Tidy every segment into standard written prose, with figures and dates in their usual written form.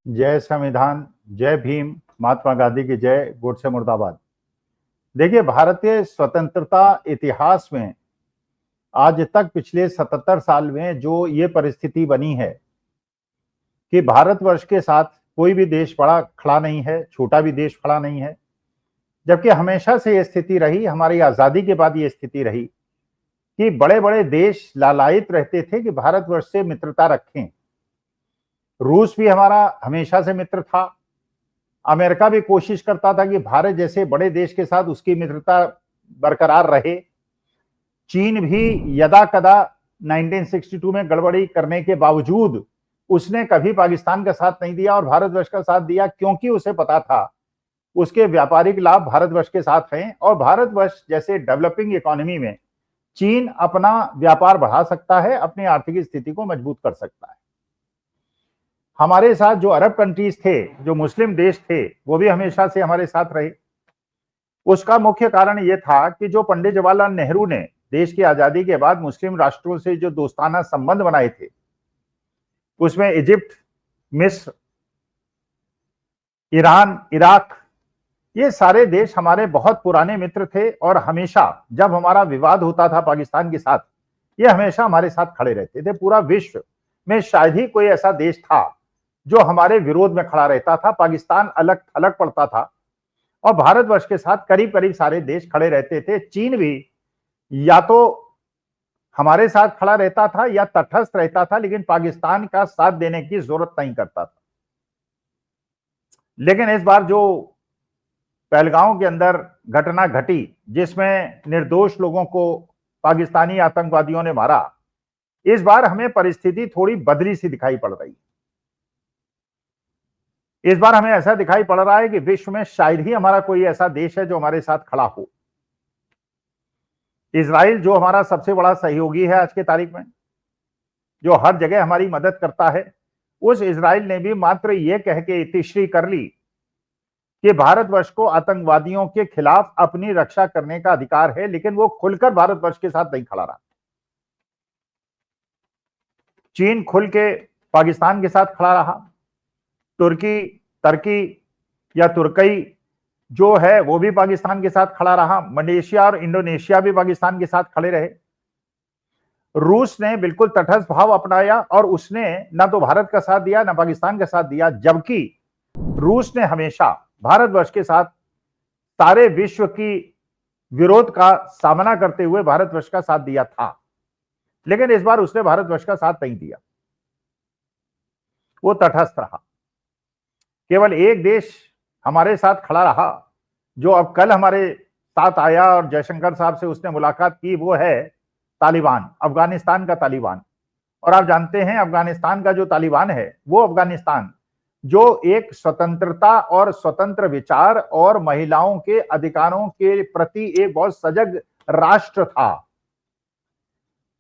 जय संविधान, जय भीम, महात्मा गांधी की जय, गोडसे मुर्दाबाद। देखिए, भारतीय स्वतंत्रता इतिहास में आज तक पिछले 77 साल में जो ये परिस्थिति बनी है कि भारतवर्ष के साथ कोई भी देश बड़ा खड़ा नहीं है, छोटा भी देश खड़ा नहीं है। जबकि हमेशा से ये स्थिति रही, हमारी आजादी के बाद ये स्थिति रही कि बड़े बड़े देश लालायित रहते थे कि भारतवर्ष से मित्रता रखें। रूस भी हमारा हमेशा से मित्र था। अमेरिका भी कोशिश करता था कि भारत जैसे बड़े देश के साथ उसकी मित्रता बरकरार रहे। चीन भी यदा कदा 1962 में गड़बड़ी करने के बावजूद उसने कभी पाकिस्तान का साथ नहीं दिया और भारतवर्ष का साथ दिया, क्योंकि उसे पता था उसके व्यापारिक लाभ भारतवर्ष के साथ हैं और भारतवर्ष जैसे डेवलपिंग इकोनॉमी में चीन अपना व्यापार बढ़ा सकता है, अपनी आर्थिक स्थिति को मजबूत कर सकता है। हमारे साथ जो अरब कंट्रीज थे, जो मुस्लिम देश थे, वो भी हमेशा से हमारे साथ रहे। उसका मुख्य कारण यह था कि जो पंडित जवाहरलाल नेहरू ने देश की आजादी के बाद मुस्लिम राष्ट्रों से जो दोस्ताना संबंध बनाए थे, उसमें इजिप्ट, मिस्र, ईरान, इराक, ये सारे देश हमारे बहुत पुराने मित्र थे और हमेशा जब हमारा विवाद होता था पाकिस्तान के साथ, ये हमेशा हमारे साथ खड़े रहते थे। पूरा विश्व में शायद ही कोई ऐसा देश था जो हमारे विरोध में खड़ा रहता था। पाकिस्तान अलग थलग पड़ता था और भारतवर्ष के साथ करीब करीब सारे देश खड़े रहते थे। चीन भी या तो हमारे साथ खड़ा रहता था या तटस्थ रहता था, लेकिन पाकिस्तान का साथ देने की जरूरत नहीं करता था। लेकिन इस बार जो पहलगांव के अंदर घटना घटी, जिसमें निर्दोष लोगों को पाकिस्तानी आतंकवादियों ने मारा, इस बार हमें परिस्थिति थोड़ी बदली सी दिखाई पड़ रही है। इस बार हमें ऐसा दिखाई पड़ रहा है कि विश्व में शायद ही हमारा कोई ऐसा देश है जो हमारे साथ खड़ा हो। इजराइल जो हमारा सबसे बड़ा सहयोगी है आज के तारीख में, जो हर जगह हमारी मदद करता है, उस इजराइल ने भी मात्र यह कह के इतिश्री कर ली कि भारतवर्ष को आतंकवादियों के खिलाफ अपनी रक्षा करने का अधिकार है, लेकिन वो खुलकर भारतवर्ष के साथ नहीं खड़ा रहा। चीन खुल के पाकिस्तान के साथ खड़ा रहा। तुर्की या तुर्कई जो है वो भी पाकिस्तान के साथ खड़ा रहा। मलेशिया और इंडोनेशिया भी पाकिस्तान के साथ खड़े रहे। रूस ने बिल्कुल तटस्थ भाव अपनाया और उसने ना तो भारत का साथ दिया ना पाकिस्तान का साथ दिया, जबकि रूस ने हमेशा भारतवर्ष के साथ सारे विश्व की विरोध का सामना करते हुए भारतवर्ष का साथ दिया था। लेकिन इस बार उसने भारतवर्ष का साथ नहीं दिया, वो तटस्थ रहा। केवल एक देश हमारे साथ खड़ा रहा, जो अब कल हमारे साथ आया और जयशंकर साहब से उसने मुलाकात की, वो है तालिबान, अफगानिस्तान का तालिबान। और आप जानते हैं अफगानिस्तान का जो तालिबान है, वो अफगानिस्तान जो एक स्वतंत्रता और स्वतंत्र विचार और महिलाओं के अधिकारों के प्रति एक बहुत सजग राष्ट्र था,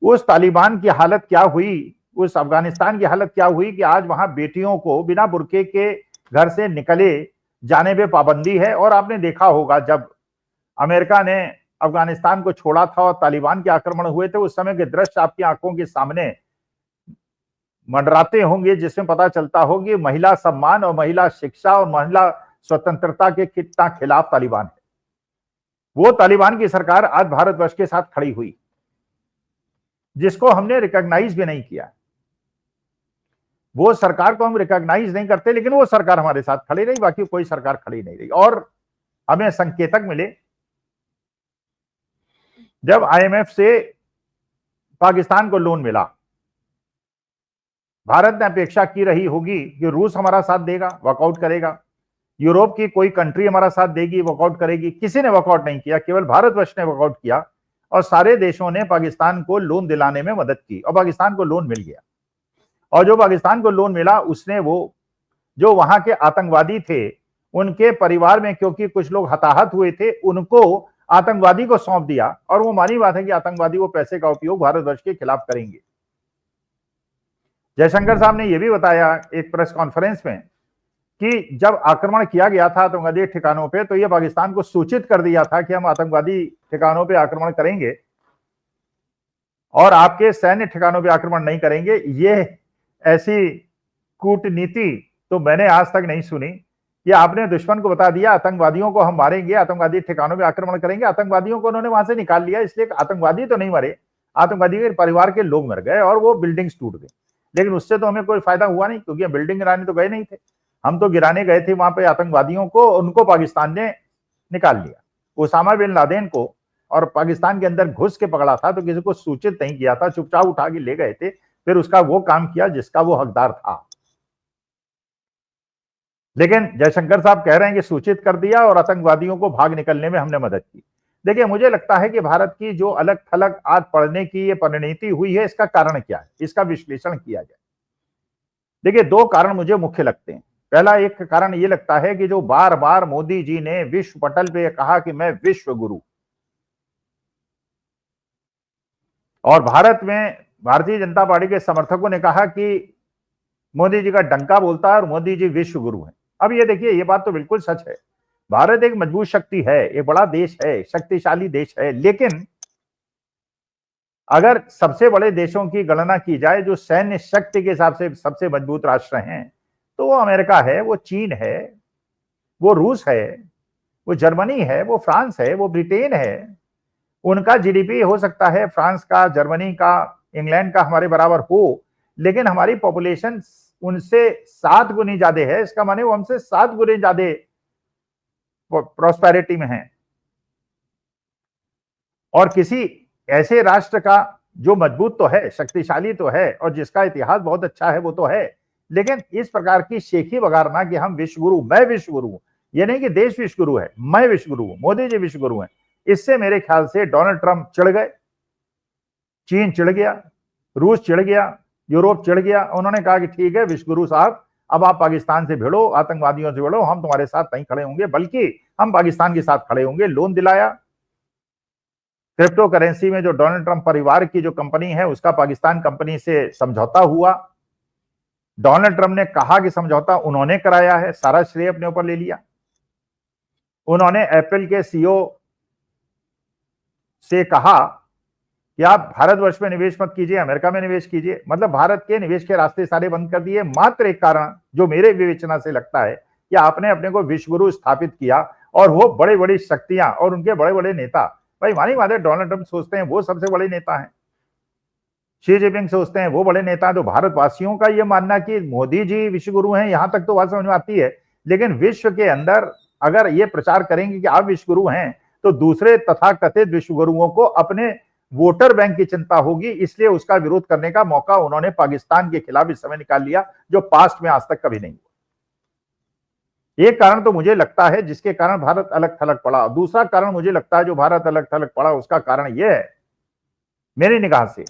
उस तालिबान की हालत क्या हुई, उस अफगानिस्तान की हालत क्या हुई कि आज वहां बेटियों को बिना बुर्के के घर से निकले जाने पे पाबंदी है। और आपने देखा होगा जब अमेरिका ने अफगानिस्तान को छोड़ा था और तालिबान के आक्रमण हुए थे, उस समय के दृश्य आपकी आंखों के सामने मंडराते होंगे, जिसमें पता चलता हो कि महिला सम्मान और महिला शिक्षा और महिला स्वतंत्रता के कितना खिलाफ तालिबान है। वो तालिबान की सरकार आज भारतवर्ष के साथ खड़ी हुई, जिसको हमने रिकॉग्नाइज भी नहीं किया। वो सरकार को हम रिकॉग्नाइज नहीं करते, लेकिन वो सरकार हमारे साथ खड़ी रही, बाकी कोई सरकार खड़ी नहीं रही। और हमें संकेतक मिले जब आईएमएफ से पाकिस्तान को लोन मिला। भारत ने अपेक्षा की रही होगी कि रूस हमारा साथ देगा, वर्कआउट करेगा, यूरोप की कोई कंट्री हमारा साथ देगी, वर्कआउट करेगी। किसी ने वर्कआउट नहीं किया, केवल भारतवर्ष ने वर्कआउट किया और सारे देशों ने पाकिस्तान को लोन दिलाने में मदद की और पाकिस्तान को लोन मिल गया। और जो पाकिस्तान को लोन मिला, उसने वो जो वहां के आतंकवादी थे उनके परिवार में, क्योंकि कुछ लोग हताहत हुए थे, उनको आतंकवादी को सौंप दिया। और वो मानी बात है कि आतंकवादी वो पैसे का उपयोग भारतवर्ष के खिलाफ करेंगे। जयशंकर साहब ने यह भी बताया एक प्रेस कॉन्फ्रेंस में कि जब आक्रमण किया गया था आतंकवादी ठिकानों पे, तो यह पाकिस्तान को सूचित कर दिया था कि हम आतंकवादी ठिकानों पे आक्रमण करेंगे और आपके सैन्य ठिकानों पे आक्रमण नहीं करेंगे। ये ऐसी कूटनीति तो मैंने आज तक नहीं सुनी कि आपने दुश्मन को बता दिया आतंकवादियों को हम मारेंगे, आतंकवादी ठिकानों पे आक्रमण करेंगे। आतंकवादियों को उन्होंने वहां से निकाल लिया, इसलिए आतंकवादी तो नहीं मरे, आतंकवादी के परिवार के लोग मर गए और वो बिल्डिंग्स टूट गई। लेकिन उससे तो हमें कोई फायदा हुआ नहीं, क्योंकि हम बिल्डिंग गिराने तो गए नहीं थे, हम तो गिराने गए थे वहां पे आतंकवादियों को, उनको पाकिस्तान ने निकाल लिया। उसामा बिन लादेन को और पाकिस्तान के अंदर घुस के पकड़ा था, तो किसी को सूचित नहीं किया था, चुपचाप उठा के ले गए थे, फिर उसका वो काम किया जिसका वो हकदार था। लेकिन जयशंकर साहब कह रहे हैं कि सूचित कर दिया और आतंकवादियों को भाग निकलने में हमने मदद की। देखिए, मुझे लगता है कि भारत की जो अलग थलग आज पढ़ने की ये परिणति हुई है, इसका कारण क्या है, इसका विश्लेषण किया जाए। देखिए, दो कारण मुझे मुख्य लगते हैं। पहला एक कारण ये लगता है कि जो बार बार मोदी जी ने विश्व पटल पे कहा कि मैं विश्व गुरु, और भारत में भारतीय जनता पार्टी के समर्थकों ने कहा कि मोदी जी का डंका बोलता है और मोदी जी विश्व गुरु हैं। अब ये देखिए, ये बात तो बिल्कुल सच है, भारत एक मजबूत शक्ति है, एक बड़ा देश है, शक्तिशाली देश है, लेकिन अगर सबसे बड़े देशों की गणना की जाए जो सैन्य शक्ति के हिसाब से सबसे मजबूत राष्ट्र हैं, तो वो अमेरिका है, वो चीन है, वो रूस है, वो जर्मनी है, वो फ्रांस है, वो ब्रिटेन है। उनका जीडीपी हो सकता है फ्रांस का, जर्मनी का, इंग्लैंड का हमारे बराबर हो, लेकिन हमारी पॉपुलेशन उनसे 7 गुनी ज्यादा है। इसका माने वो हमसे 7 गुनी ज्यादा प्रॉस्पेरिटी में है। और किसी ऐसे राष्ट्र का जो मजबूत तो है, शक्तिशाली तो है, और जिसका इतिहास बहुत अच्छा है, वो तो है, लेकिन इस प्रकार की शेखी बगारना कि हम विश्व गुरु, मैं विश्व गुरु हूं, ये नहीं कि देश विश्व गुरु है, मैं विश्व गुरु हूं, मोदी जी विश्व गुरु हैं, इससे मेरे ख्याल से डोनाल्ड ट्रंप चिढ़ गए, चीन चिढ़ गया, रूस चिढ़ गया, यूरोप चिढ़ गया। उन्होंने कहा कि ठीक है विश्व गुरु साहब, अब आप पाकिस्तान से भिड़ो, आतंकवादियों से भिड़ो, हम तुम्हारे साथ नहीं खड़े होंगे, बल्कि हम पाकिस्तान के साथ खड़े होंगे। लोन दिलाया, क्रिप्टो करेंसी में जो डोनाल्ड ट्रंप परिवार की जो कंपनी है उसका पाकिस्तान कंपनी से समझौता हुआ। डोनाल्ड ट्रंप ने कहा कि समझौता उन्होंने कराया है, सारा श्रेय अपने ऊपर ले लिया। उन्होंने एप्पल के सीईओ से कहा कि आप भारतवर्ष में निवेश मत कीजिए, अमेरिका में निवेश कीजिए। मतलब भारत के निवेश के रास्ते सारे बंद कर दिए। मात्र एक कारण जो मेरे विवेचना से लगता है कि आपने अपने को विश्वगुरु स्थापित किया, और वो बड़ी बड़ी शक्तियां और उनके बड़े बड़े नेता, भाई मानी बात है, डोनाल्ड ट्रंप सोचते हैं वो सबसे बड़े नेता हैं, शी जिनपिंग सोचते हैं वो बड़े नेता हैं। तो भारतवासियों का ये मानना कि मोदी जी विश्वगुरु हैं, यहां तक तो बात समझ में आती है, लेकिन विश्व के अंदर अगर ये प्रचार करेंगे कि आप विश्वगुरु हैं, तो दूसरे तथाकथित विश्वगुरुओं को अपने वोटर बैंक की चिंता होगी, इसलिए उसका विरोध करने का मौका उन्होंने पाकिस्तान के खिलाफ इस समय निकाल लिया, जो पास्ट में आज तक कभी नहीं हुआ। एक कारण तो मुझे लगता है जिसके कारण भारत अलग थलग पड़ा। दूसरा कारण मुझे लगता है जो भारत अलग थलग पड़ा, उसका कारण यह है मेरी निगाह से,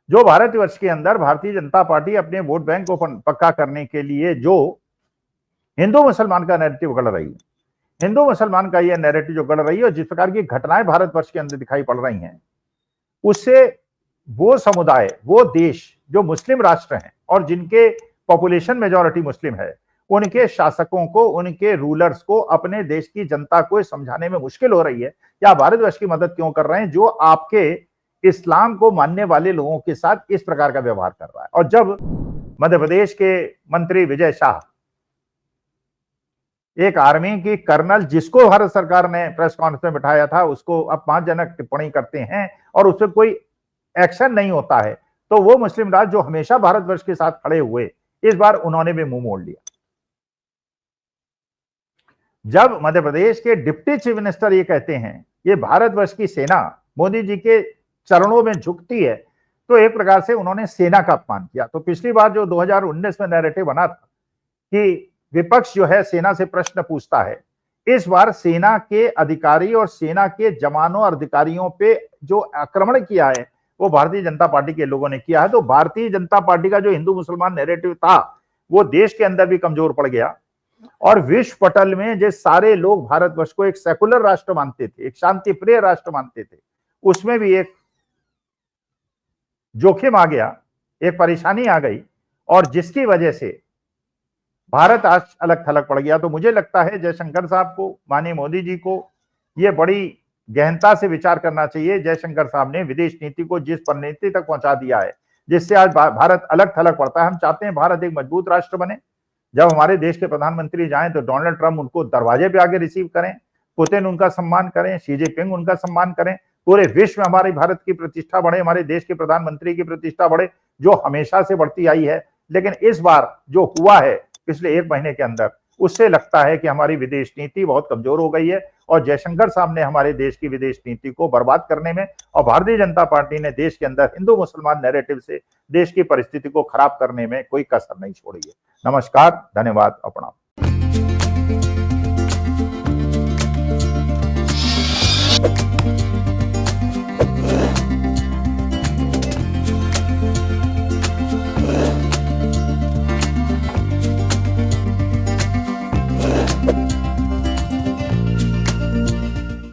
जो भारतवर्ष के अंदर भारतीय जनता पार्टी अपने वोट बैंक को पक्का करने के लिए जो हिंदू मुसलमान का नैरेटिव गढ़ रही है, हिंदू मुसलमान का यह नैरेटिव जो गढ़ रही है, और जिस प्रकार की घटनाएं भारतवर्ष के अंदर दिखाई पड़ रही हैं, उससे वो समुदाय, वो देश जो मुस्लिम राष्ट्र हैं और जिनके पॉपुलेशन मेजॉरिटी मुस्लिम है, उनके शासकों को, उनके रूलर्स को, अपने देश की जनता को समझाने में मुश्किल हो रही है कि आप भारतवर्ष की मदद क्यों कर रहे हैं जो आपके इस्लाम को मानने वाले लोगों के साथ इस प्रकार का व्यवहार कर रहा है। और जब मध्य प्रदेश के मंत्री विजय शाह, एक आर्मी की कर्नल जिसको भारत सरकार ने प्रेस कॉन्फ्रेंस में बिठाया था, उसको अपमानजनक टिप्पणी करते हैं और उस पर कोई एक्शन नहीं होता है, तो वो मुस्लिम राष्ट्र जो हमेशा भारतवर्ष के साथ खड़े हुए, इस बार उन्होंने भी मुंह मोड़ लिया। जब मध्य प्रदेश के डिप्टी चीफ मिनिस्टर ये कहते हैं ये भारतवर्ष की सेना मोदी जी के चरणों में झुकती है, तो एक प्रकार से उन्होंने सेना का अपमान किया। तो पिछली बार जो 2019 में नैरेटिव बना था कि विपक्ष जो है सेना से प्रश्न पूछता है, इस बार सेना के अधिकारी और सेना के जवानों और अधिकारियों पे जो आक्रमण किया है वो भारतीय जनता पार्टी के लोगों ने किया है। तो भारतीय जनता पार्टी का जो हिंदू मुसलमान नैरेटिव था वो देश के अंदर भी कमजोर पड़ गया, और विश्व पटल में जो सारे लोग भारतवर्ष को एक सेकुलर राष्ट्र मानते थे, एक शांति प्रिय राष्ट्र मानते थे, उसमें भी एक जोखिम आ गया, एक परेशानी आ गई, और जिसकी वजह से भारत आज अलग थलग पड़ गया। तो मुझे लगता है जयशंकर साहब को, माननीय मोदी जी को, यह बड़ी गहनता से विचार करना चाहिए। जयशंकर साहब ने विदेश नीति को जिस परिणति तक पहुंचा दिया है, जिससे आज भारत अलग थलग पड़ता है। हम चाहते हैं भारत एक मजबूत राष्ट्र बने, जब हमारे देश के प्रधानमंत्री जाएं तो डोनाल्ड ट्रंप उनको दरवाजे पे आके रिसीव करें, पुतिन उनका सम्मान करें, शी जिनपिंग उनका सम्मान करें, पूरे विश्व में हमारे भारत की प्रतिष्ठा बढ़े, हमारे देश के प्रधानमंत्री की प्रतिष्ठा बढ़े, जो हमेशा से बढ़ती आई है। लेकिन इस बार जो हुआ है पिछले 1 महीने के अंदर, उससे लगता है कि हमारी विदेश नीति बहुत कमजोर हो गई है और जयशंकर साहब ने हमारे देश की विदेश नीति को बर्बाद करने में और भारतीय जनता पार्टी ने देश के अंदर हिंदू मुसलमान नैरेटिव से देश की परिस्थिति को खराब करने में कोई कसर नहीं छोड़ी है। नमस्कार, धन्यवाद, प्रणाम।